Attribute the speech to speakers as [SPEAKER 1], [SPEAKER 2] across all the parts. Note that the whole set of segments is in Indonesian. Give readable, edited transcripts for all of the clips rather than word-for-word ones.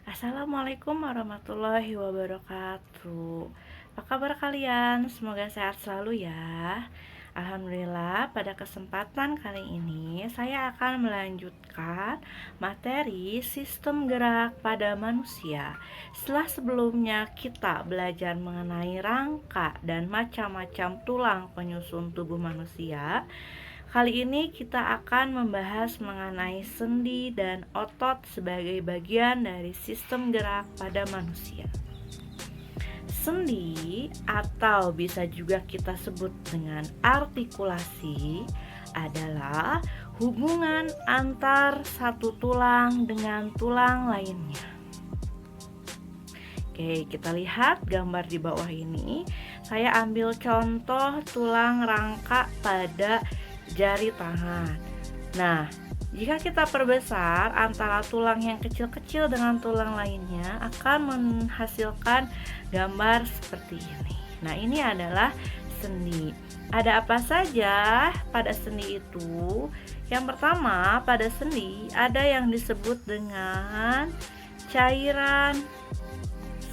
[SPEAKER 1] Assalamualaikum warahmatullahi wabarakatuh. Apa kabar kalian? Semoga sehat selalu ya. Alhamdulillah, pada kesempatan kali ini saya akan melanjutkan materi sistem gerak pada manusia. Setelah sebelumnya kita belajar mengenai rangka dan macam-macam tulang penyusun tubuh manusia, kali ini kita akan membahas mengenai sendi dan otot sebagai bagian dari sistem gerak pada manusia. Sendi atau bisa juga kita sebut dengan artikulasi adalah hubungan antar satu tulang dengan tulang lainnya. Oke, kita lihat gambar di bawah ini. Saya ambil contoh tulang rangka pada jari tangan. Nah, jika kita perbesar antara tulang yang kecil-kecil dengan tulang lainnya akan menghasilkan gambar seperti ini. Nah, ini adalah sendi. Ada apa saja pada sendi itu? Yang pertama, pada sendi ada yang disebut dengan cairan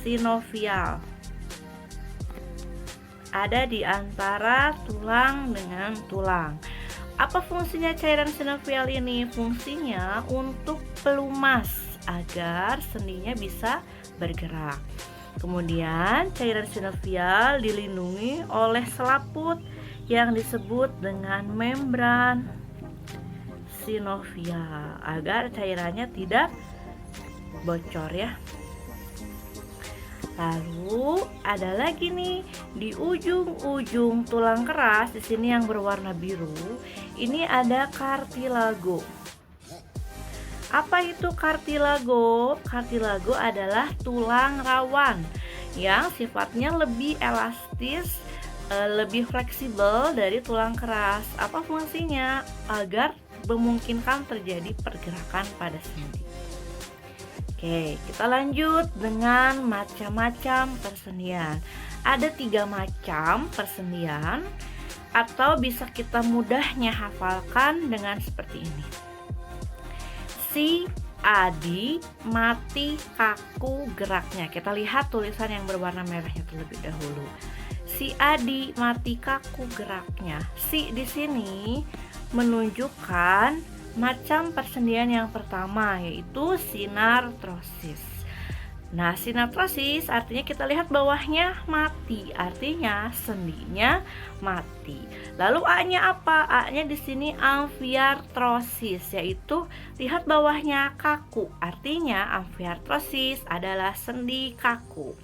[SPEAKER 1] sinovial. Ada di antara tulang dengan tulang. Apa fungsinya cairan sinovial ini? Fungsinya untuk pelumas agar sendinya bisa bergerak. Kemudian cairan sinovial dilindungi oleh selaput yang disebut dengan membran sinovial agar cairannya tidak bocor ya. Lalu ada lagi nih di ujung-ujung tulang keras di sini yang berwarna biru. Ini ada kartilago. Apa itu kartilago? Kartilago adalah tulang rawan yang sifatnya lebih elastis, lebih fleksibel dari tulang keras. Apa fungsinya? Agar memungkinkan terjadi pergerakan pada sendi. Oke, kita lanjut dengan macam-macam persendian. Ada 3 macam persendian atau bisa kita mudahnya hafalkan dengan seperti ini. Si, adi, mati, kaku, geraknya. Kita lihat tulisan yang berwarna merahnya terlebih dahulu. Si, adi, mati, kaku, geraknya. Si di sini menunjukkan macam persendian yang pertama, yaitu sinartrosis. Nah, sinartrosis artinya kita lihat bawahnya mati, artinya sendinya mati. Lalu A-nya apa? A-nya di sini amfiartrosis, yaitu lihat bawahnya kaku, artinya amfiartrosis adalah sendi kaku.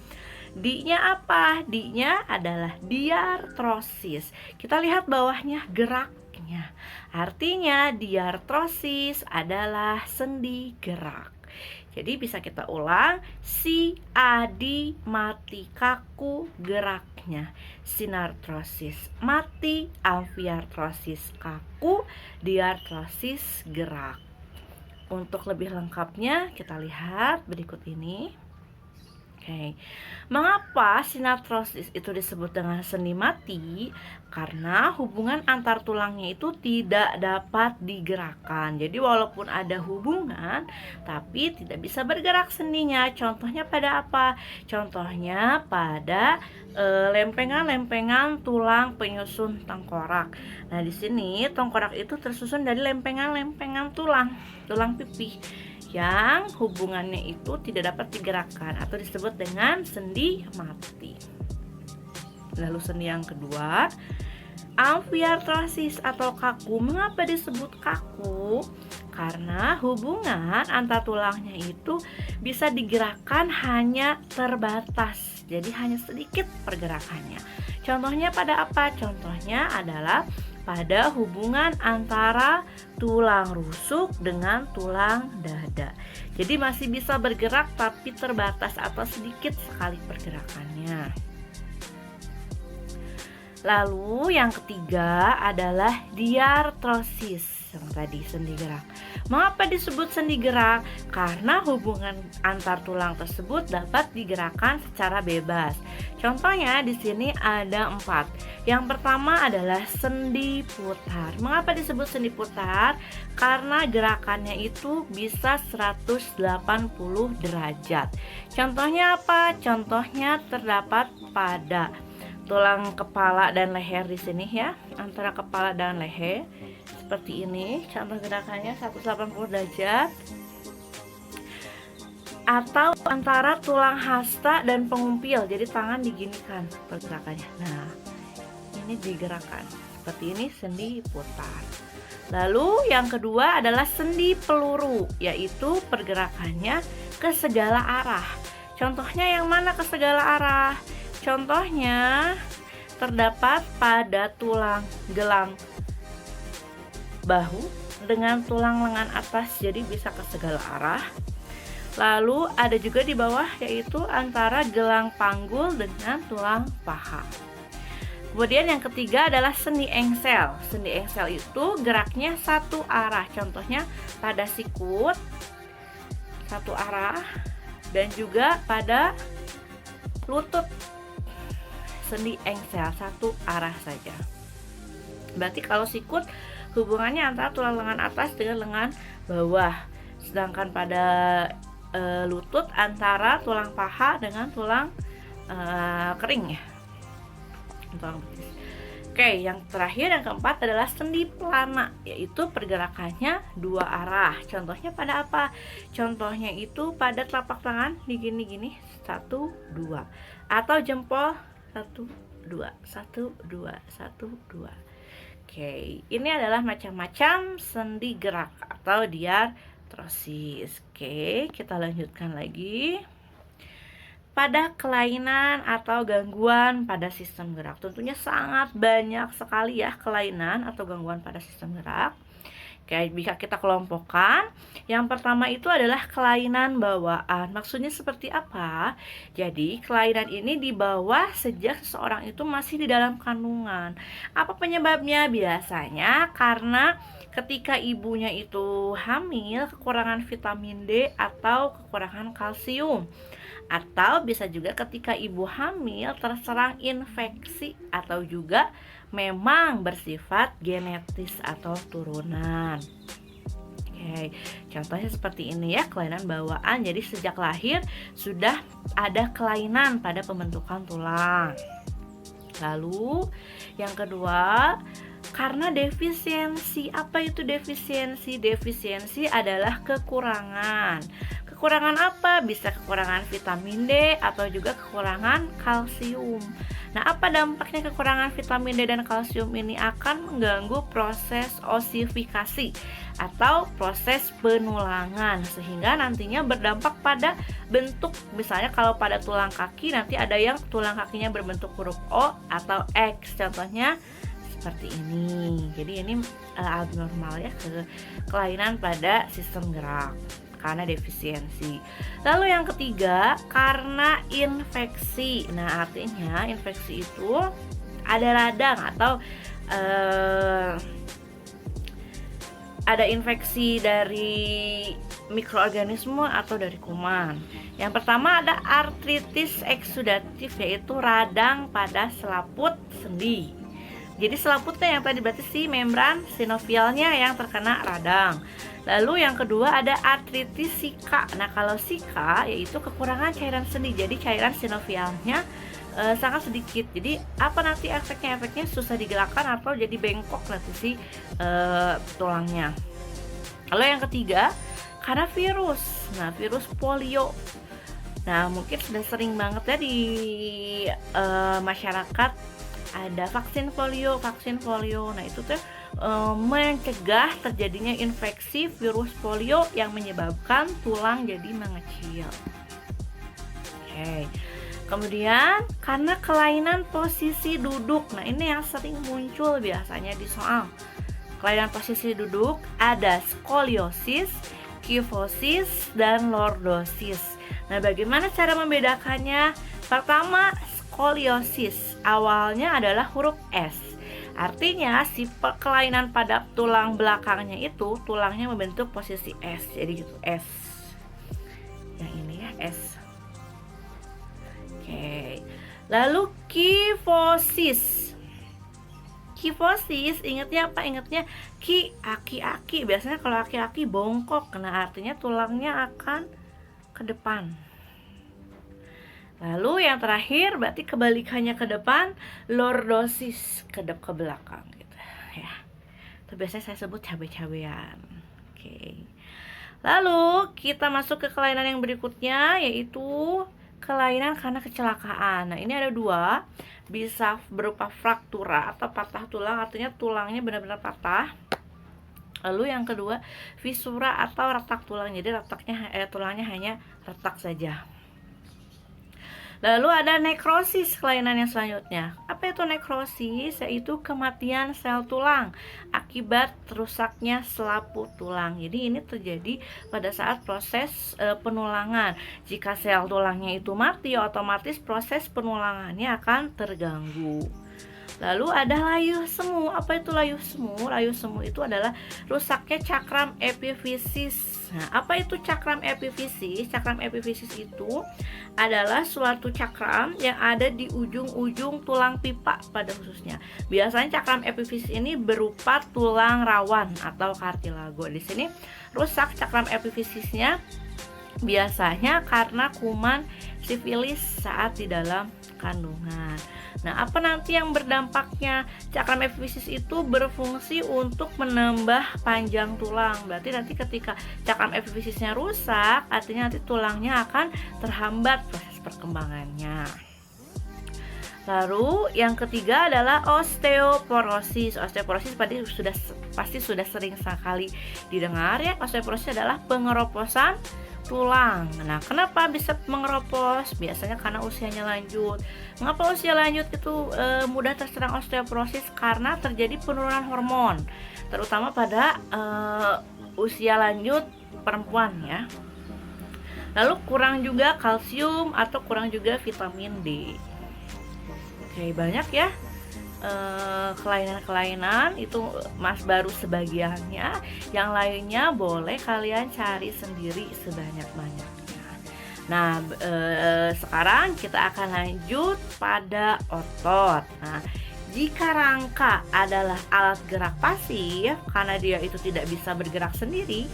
[SPEAKER 1] D-nya apa? D-nya adalah diartrosis. Kita lihat bawahnya geraknya. Artinya diartrosis adalah sendi gerak. Jadi bisa kita ulang, si, adi, mati, kaku, geraknya. Sinartrosis mati, amfiartrosis kaku, diartrosis gerak. Untuk lebih lengkapnya kita lihat berikut ini. Oke, mengapa sinartrosis itu disebut dengan sendi mati? Karena hubungan antar tulangnya itu tidak dapat digerakkan. Jadi walaupun ada hubungan, tapi tidak bisa bergerak sendinya. Contohnya pada apa? Contohnya pada lempengan-lempengan tulang penyusun tengkorak. Nah, di sini tengkorak itu tersusun dari lempengan-lempengan tulang pipih yang hubungannya itu tidak dapat digerakkan atau disebut dengan sendi mati. Lalu sendi yang kedua, amfiartrosis atau kaku. Mengapa disebut kaku? Karena hubungan antar tulangnya itu bisa digerakkan hanya terbatas. Jadi hanya sedikit pergerakannya. Contohnya pada apa? Contohnya adalah pada hubungan antara tulang rusuk dengan tulang dada. Jadi masih bisa bergerak tapi terbatas atau sedikit sekali pergerakannya. Lalu yang ketiga adalah diartrosis. yang tadi sendi gerak. Mengapa disebut sendi gerak? Karena hubungan antar tulang tersebut dapat digerakkan secara bebas. Contohnya di sini ada 4. Yang pertama adalah sendi putar. Mengapa disebut sendi putar? Karena gerakannya itu bisa 180 derajat. Contohnya apa? Contohnya terdapat pada tulang kepala dan leher di sini ya, antara kepala dan leher seperti ini. Contoh gerakannya 180 derajat. Atau antara tulang hasta dan pengumpil, jadi tangan diginikan pergerakannya. Nah, ini digerakkan seperti ini, sendi putar. Lalu yang kedua adalah sendi peluru, yaitu pergerakannya ke segala arah. Contohnya yang mana ke segala arah? Contohnya terdapat pada tulang gelang bahu dengan tulang lengan atas, jadi bisa ke segala arah. Lalu ada juga di bawah, yaitu antara gelang panggul dengan tulang paha. Kemudian yang ketiga adalah sendi engsel. Sendi engsel itu geraknya satu arah. Contohnya pada sikut satu arah, dan juga pada lutut. Sendi engsel satu arah saja. Berarti kalau sikut hubungannya antara tulang lengan atas dengan lengan bawah. Sedangkan pada lutut antara tulang paha dengan tulang kering ya. Oke, yang terakhir yang keempat adalah sendi pelana, yaitu pergerakannya dua arah. Contohnya pada apa? Contohnya itu pada telapak tangan gini-gini 1, 2, atau jempol 1, 2, 1, 2, 1, 2. Oke, ini adalah macam-macam sendi gerak atau diartrosis. Oke, kita lanjutkan lagi. Pada kelainan atau gangguan pada sistem gerak, tentunya sangat banyak sekali ya kelainan atau gangguan pada sistem gerak. Oke, bisa kita kelompokkan. Yang pertama itu adalah kelainan bawaan. Maksudnya seperti apa? Jadi kelainan ini dibawa sejak seseorang itu masih di dalam kandungan. Apa penyebabnya? Biasanya karena ketika ibunya itu hamil, kekurangan vitamin D atau kekurangan kalsium. Atau bisa juga ketika ibu hamil terserang infeksi, atau juga memang bersifat genetis atau turunan. Oke, contohnya seperti ini ya, kelainan bawaan. Jadi sejak lahir sudah ada kelainan pada pembentukan tulang. Lalu yang kedua, karena defisiensi. Apa itu defisiensi? Defisiensi adalah kekurangan. Kekurangan apa? Bisa kekurangan vitamin D atau juga kekurangan kalsium. Nah, apa dampaknya kekurangan vitamin D dan kalsium ini? Akan mengganggu proses osifikasi atau proses penulangan, sehingga nantinya berdampak pada bentuk. Misalnya kalau pada tulang kaki nanti ada yang tulang kakinya berbentuk huruf O atau X, contohnya seperti ini. Jadi ini abnormal ya, kelainan pada sistem gerak karena defisiensi. Lalu yang ketiga, karena infeksi. Nah, artinya infeksi itu ada radang atau ada infeksi dari mikroorganisme atau dari kuman. Yang pertama ada artritis eksudatif, yaitu radang pada selaput sendi. Jadi selaputnya yang tadi berarti si membran sinovialnya yang terkena radang. Lalu yang kedua ada artritis sika. Nah, kalau sika yaitu kekurangan cairan sendi. Jadi cairan sinovialnya sangat sedikit. Jadi apa nanti efeknya? Efeknya susah digerakkan atau jadi bengkok nanti si tulangnya. Lalu yang ketiga karena virus. Nah, virus polio. Nah, mungkin sudah sering banget ya di masyarakat ada vaksin polio. Nah, itu tuh mencegah terjadinya infeksi virus polio yang menyebabkan tulang jadi mengecil. Oke. Kemudian karena kelainan posisi duduk. Nah, ini yang sering muncul biasanya di soal. Kelainan posisi duduk ada skoliosis, kifosis, dan lordosis. Nah, bagaimana cara membedakannya? Pertama, skoliosis awalnya adalah huruf S. Artinya si kelainan pada tulang belakangnya itu tulangnya membentuk posisi S. Jadi gitu S. Yang ini ya S. Oke. Lalu kifosis. Kifosis ingatnya apa? Ingatnya aki-aki. Biasanya kalau aki-aki bongkok, nah artinya tulangnya akan ke depan. Lalu yang terakhir berarti kebalikannya ke depan, lordosis, ke belakang gitu ya. Itu biasanya saya sebut cabe-cabean. Oke. Lalu kita masuk ke kelainan yang berikutnya, yaitu kelainan karena kecelakaan. Nah, ini ada dua, bisa berupa fraktura atau patah tulang, artinya tulangnya benar-benar patah. Lalu yang kedua, fisura atau retak tulang, jadi tulangnya hanya retak saja. Lalu ada nekrosis, kelainan yang selanjutnya. Apa itu nekrosis? Yaitu kematian sel tulang akibat rusaknya selaput tulang. Jadi ini terjadi pada saat proses penulangan. Jika sel tulangnya itu mati, otomatis proses penulangannya akan terganggu. Lalu ada layu semu. Apa itu layu semu? Layu semu itu adalah rusaknya cakram epifisis. Nah, apa itu cakram epifisis? Cakram epifisis itu adalah suatu cakram yang ada di ujung-ujung tulang pipa pada khususnya. Biasanya cakram epifisis ini berupa tulang rawan atau kartilago. Di sini rusak cakram epifisisnya biasanya karena kuman sifilis saat di dalam kandungan. Nah, apa nanti yang berdampaknya? Cakram epifisis itu berfungsi untuk menambah panjang tulang. Berarti nanti ketika cakram epifisisnya rusak, artinya nanti tulangnya akan terhambat proses perkembangannya. Lalu yang ketiga adalah osteoporosis. Osteoporosis pasti sudah sering sekali didengar ya. Osteoporosis adalah pengeroposan tulang. Nah, kenapa bisa mengeropos? Biasanya karena usianya lanjut. Mengapa usia lanjut itu mudah terserang osteoporosis? Karena terjadi penurunan hormon, terutama pada usia lanjut perempuan ya. Lalu kurang juga kalsium atau kurang juga vitamin D. Oke, banyak ya kelainan-kelainan itu Mas baru sebagiannya, yang lainnya boleh kalian cari sendiri sebanyak-banyaknya. Nah, sekarang kita akan lanjut pada otot. Nah, jika rangka adalah alat gerak pasif karena dia itu tidak bisa bergerak sendiri,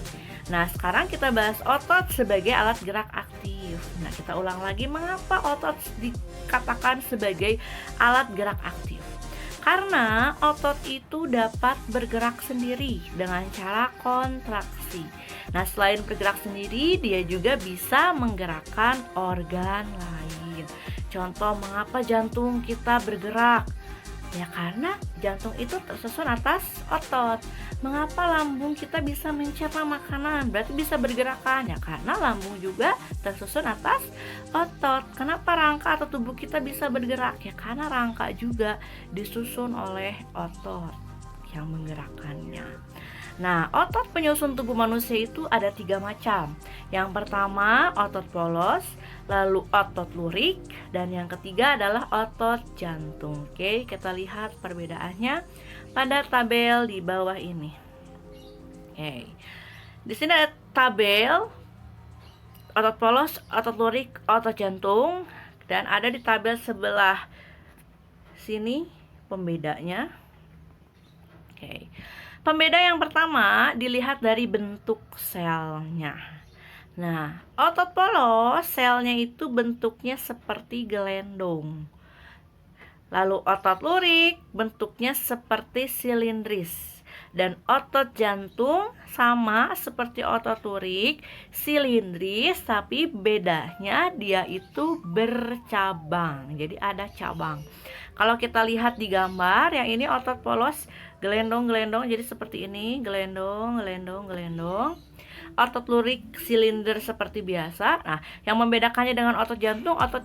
[SPEAKER 1] nah sekarang kita bahas otot sebagai alat gerak aktif. Nah, kita ulang lagi, mengapa otot dikatakan sebagai alat gerak aktif? Karena otot itu dapat bergerak sendiri dengan cara kontraksi. Nah, selain bergerak sendiri, dia juga bisa menggerakkan organ lain. Contoh, mengapa jantung kita bergerak? Ya karena jantung itu tersusun atas otot. Mengapa lambung kita bisa mencerna makanan? Berarti bisa bergerakkan. Ya karena lambung juga tersusun atas otot. Kenapa rangka atau tubuh kita bisa bergerak? Ya karena rangka juga disusun oleh otot yang menggerakkannya. Nah, otot penyusun tubuh manusia itu ada 3 macam. Yang pertama otot polos, lalu otot lurik, dan yang ketiga adalah otot jantung. Oke, kita lihat perbedaannya pada tabel di bawah ini. Oke, di sini ada tabel otot polos, otot lurik, otot jantung, dan ada di tabel sebelah sini pembedanya. Oke. Pembeda yang pertama dilihat dari bentuk selnya. Nah, otot polos selnya itu bentuknya seperti gelendong. Lalu otot lurik bentuknya seperti silindris. Dan otot jantung sama seperti otot lurik, silindris, tapi bedanya dia itu bercabang. Jadi ada cabang. Kalau kita lihat di gambar, yang ini otot polos gelendong-gelendong, jadi seperti ini, gelendong. Otot lurik silinder seperti biasa. Nah, yang membedakannya dengan otot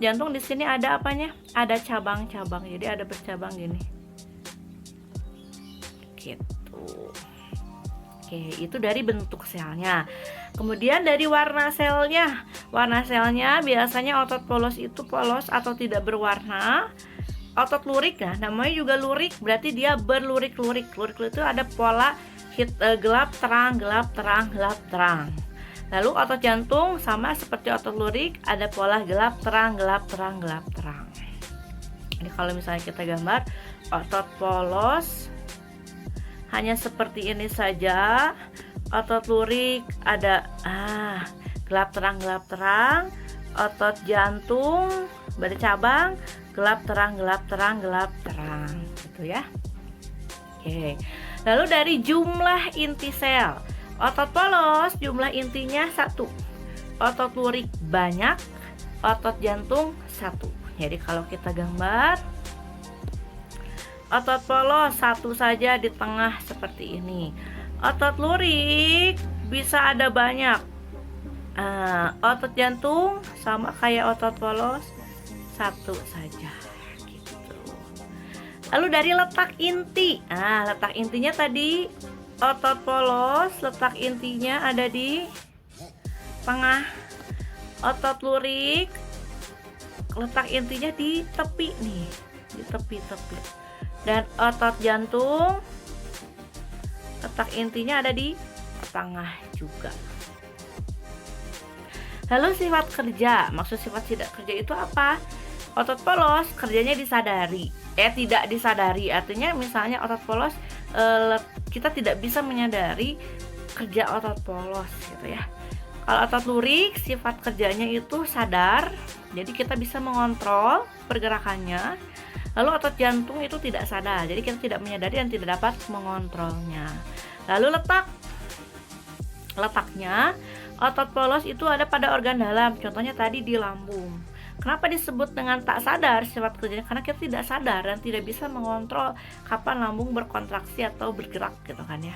[SPEAKER 1] jantung di sini ada apanya? Ada cabang-cabang. Jadi ada bercabang gini. Gitu. Oke, itu dari bentuk selnya. Kemudian dari warna selnya. Warna selnya biasanya otot polos itu polos atau tidak berwarna. otot lurik, nah namanya juga lurik, berarti dia berlurik-lurik. Lurik itu ada pola gelap terang, gelap terang, gelap terang. Lalu otot jantung sama seperti otot lurik, ada pola gelap terang, gelap terang, gelap terang. Ini kalau misalnya kita gambar otot polos hanya seperti ini saja. Otot lurik ada gelap terang, gelap terang. Otot jantung bercabang, gelap terang, gelap terang, gelap terang, gitu ya. Oke. Lalu dari jumlah inti sel, otot polos jumlah intinya 1, otot lurik banyak, otot jantung 1. Jadi kalau kita gambar otot polos 1 saja di tengah seperti ini. Otot lurik bisa ada banyak. Otot jantung sama kayak otot polos 1 saja. Lalu dari letak inti, letak intinya tadi otot polos, letak intinya ada di tengah. Otot lurik, letak intinya di tepi nih, di tepi-tepi. Dan otot jantung, letak intinya ada di tengah juga. Lalu sifat kerja, maksud sifat tidak kerja itu apa? Otot polos kerjanya disadari, tidak disadari, artinya misalnya otot polos kita tidak bisa menyadari kerja otot polos gitu ya. Kalau otot lurik sifat kerjanya itu sadar, jadi kita bisa mengontrol pergerakannya. Lalu otot jantung itu tidak sadar, jadi kita tidak menyadari dan tidak dapat mengontrolnya. Lalu letaknya otot polos itu ada pada organ dalam, contohnya tadi di lambung. Kenapa disebut dengan tak sadar sifat kerjanya? Karena kita tidak sadar dan tidak bisa mengontrol kapan lambung berkontraksi atau bergerak gitu kan ya.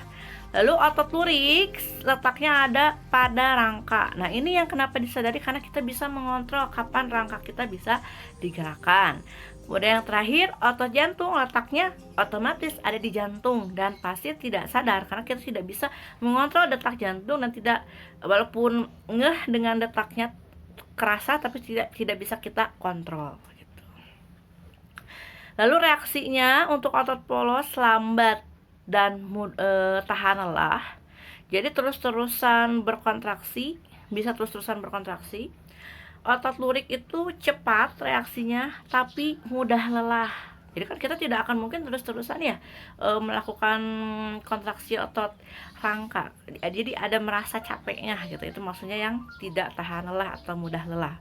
[SPEAKER 1] Lalu otot lurik letaknya ada pada rangka. Nah ini yang kenapa disadari, karena kita bisa mengontrol kapan rangka kita bisa digerakkan. Kemudian yang terakhir, otot jantung letaknya otomatis ada di jantung dan pasien tidak sadar karena kita tidak bisa mengontrol detak jantung dan tidak, walaupun ngeh dengan detaknya kerasa tapi tidak bisa kita kontrol gitu. Lalu reaksinya untuk otot polos lambat dan tahan lelah. Jadi terus-terusan berkontraksi, bisa terus-terusan berkontraksi. Otot lurik itu cepat reaksinya tapi mudah lelah. Jadi kan kita tidak akan mungkin terus-terusan ya melakukan kontraksi otot rangka. Jadi ada merasa capeknya gitu. Itu maksudnya yang tidak tahan lelah atau mudah lelah.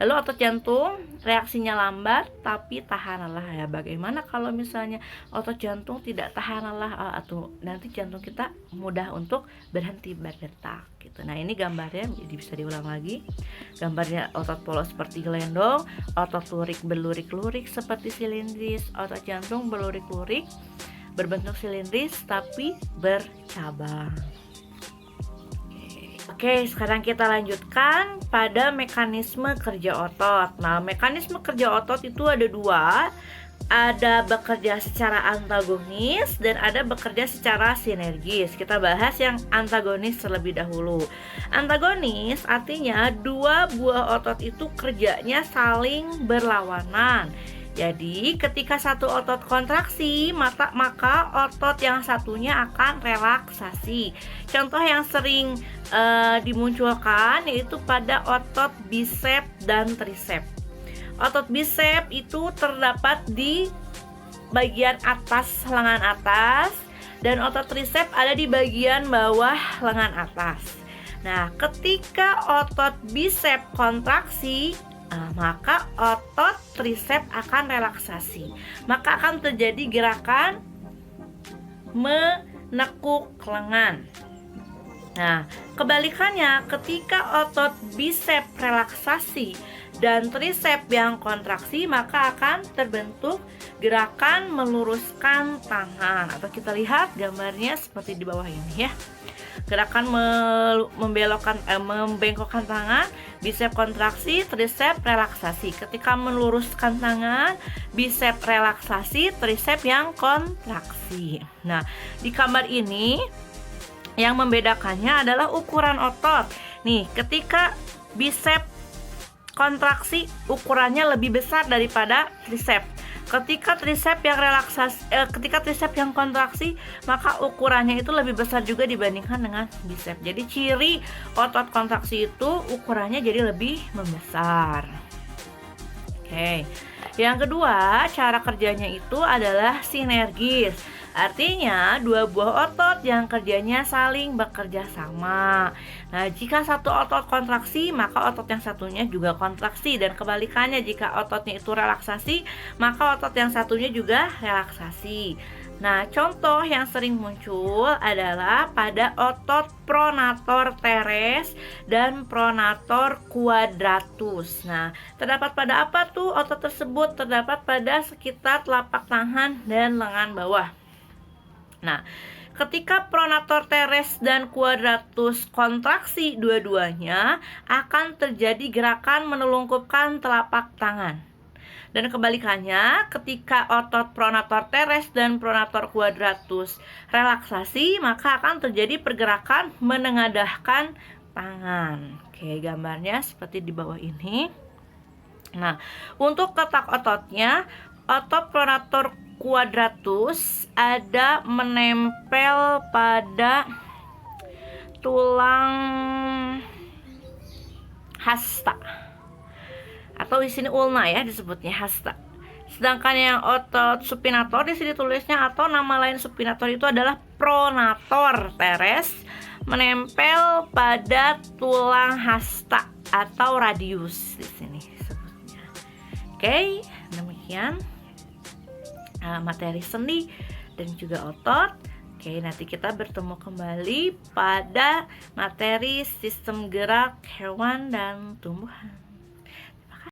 [SPEAKER 1] Lalu otot jantung reaksinya lambat tapi tahan lelah ya. Bagaimana kalau misalnya otot jantung tidak tahan lelah atau nanti jantung kita mudah untuk berhenti berdetak gitu. Nah ini gambarnya, jadi bisa diulang lagi. Gambarnya otot polos seperti gelendong, otot lurik berlurik-lurik seperti silindris, otot jantung berlurik-lurik berbentuk silindris tapi bercabang. Oke, sekarang kita lanjutkan pada mekanisme kerja otot. Nah, mekanisme kerja otot itu ada 2. Ada bekerja secara antagonis dan ada bekerja secara sinergis. Kita bahas yang antagonis terlebih dahulu. Antagonis artinya 2 buah otot itu kerjanya saling berlawanan. Jadi ketika satu otot kontraksi, maka otot yang satunya akan relaksasi. Contoh yang sering dimunculkan yaitu pada otot bisep dan trisep. Otot bisep itu terdapat di bagian atas lengan atas dan otot trisep ada di bagian bawah lengan atas. Nah, ketika otot bisep kontraksi, maka otot trisep akan relaksasi. Maka akan terjadi gerakan menekuk lengan. Nah, kebalikannya ketika otot bisep relaksasi dan trisep yang kontraksi, maka akan terbentuk gerakan meluruskan tangan. Atau kita lihat gambarnya seperti di bawah ini ya. Gerakan membengkokkan tangan, bisep kontraksi, trisep relaksasi. Ketika meluruskan tangan, bisep relaksasi, trisep yang kontraksi. Nah, di gambar ini yang membedakannya adalah ukuran otot. Nih, ketika bisep kontraksi ukurannya lebih besar daripada trisep. Ketika tricep yang kontraksi, maka ukurannya itu lebih besar juga dibandingkan dengan bicep. Jadi ciri otot kontraksi itu ukurannya jadi lebih membesar. Oke. Yang kedua, cara kerjanya itu adalah sinergis. Artinya, dua buah otot yang kerjanya saling bekerja sama. Nah, jika satu otot kontraksi, maka otot yang satunya juga kontraksi. Dan kebalikannya, jika ototnya itu relaksasi, maka otot yang satunya juga relaksasi. Nah, contoh yang sering muncul adalah pada otot pronator teres dan pronator quadratus. Nah, terdapat pada apa tuh otot tersebut? Terdapat pada sekitar telapak tangan dan lengan bawah. Nah, ketika pronator teres dan quadratus kontraksi dua-duanya, akan terjadi gerakan menelungkupkan telapak tangan. Dan kebalikannya, ketika otot pronator teres dan pronator quadratus relaksasi, maka akan terjadi pergerakan menengadahkan tangan. Oke, gambarnya seperti di bawah ini. Nah, untuk letak ototnya, otot pronator quadratus ada menempel pada tulang hasta, atau di sini ulna ya disebutnya hasta. Sedangkan yang otot supinator di sini tulisnya, atau nama lain supinator itu adalah pronator teres, menempel pada tulang hasta atau radius di sini disebutnya. Oke, demikian materi sendi dan juga otot. Oke, nanti kita bertemu kembali pada materi sistem gerak hewan dan tumbuhan.